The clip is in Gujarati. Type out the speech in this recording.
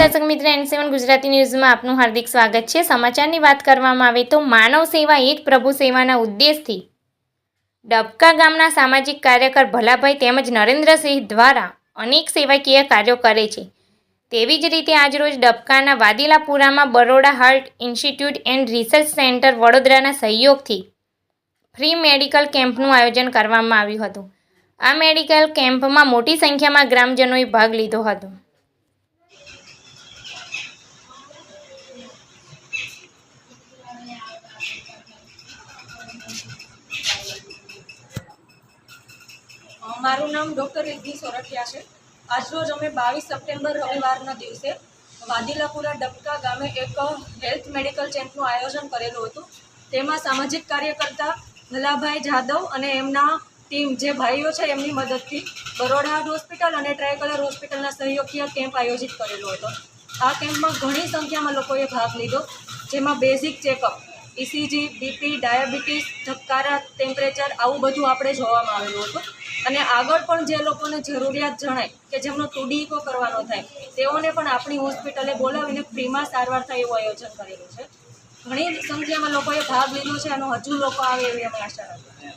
દર્શક મિત્ર N7 ગુજરાતી ન્યૂઝમાં આપનું હાર્દિક સ્વાગત છે। સમાચારની વાત કરવામાં આવે તો માનવ સેવા એ જ પ્રભુ સેવાના ઉદ્દેશથી ડબકા ગામના સામાજિક કાર્યકર ભલાભાઈ તેમજ નરેન્દ્રસિંહ દ્વારા અનેક સેવાકીય કાર્યો કરે છે। તેવી જ રીતે આજરોજ ડબકાના વાદીલાપુરામાં Baroda heart institute and research centre વડોદરાના સહયોગથી ફ્રી મેડિકલ કેમ્પનું આયોજન કરવામાં આવ્યું હતું। આ મેડિકલ કેમ્પમાં મોટી સંખ્યામાં ગ્રામજનોએ ભાગ લીધો હતો। મારું નામ ડૉક્ટર રિદ્ધિ સોરઠિયા છે। આજરોજ અમે 22 સપ્ટેમ્બર રવિવારના દિવસે વાદીલાપુરા ડબકા ગામે એક હેલ્થ મેડિકલ કેમ્પનું આયોજન કરેલું હતું। તેમાં સામાજિક કાર્યકર્તા ભલાભાઈ જાદવ અને એમના ટીમ જે ભાઈઓ છે એમની મદદથી બરોડા હોસ્પિટલ અને ટ્રાયકલર હોસ્પિટલના સહયોગથી કેમ્પ આયોજિત કરેલો હતો। આ કેમ્પમાં ઘણી સંખ્યામાં લોકોએ ભાગ લીધો, જેમાં basic checkup, ECG, BP, diabetes, ધબકારા, ટેમ્પરેચર આવું બધું આપણે જોવામાં આવેલું હતું। અને આગળ પણ જે લોકોને જરૂરિયાત જણાય કે જેમનો ટુડીકો કરવાનો થાય તેઓને પણ આપણી હોસ્પિટલે બોલાવીને ફ્રીમાં સારવાર થાય એવું આયોજન કરેલું છે। ઘણી સંખ્યામાં લોકોએ ભાગ લીધો છે અને હજુ લોકો આવે એવી અમે આશા રાખીએ।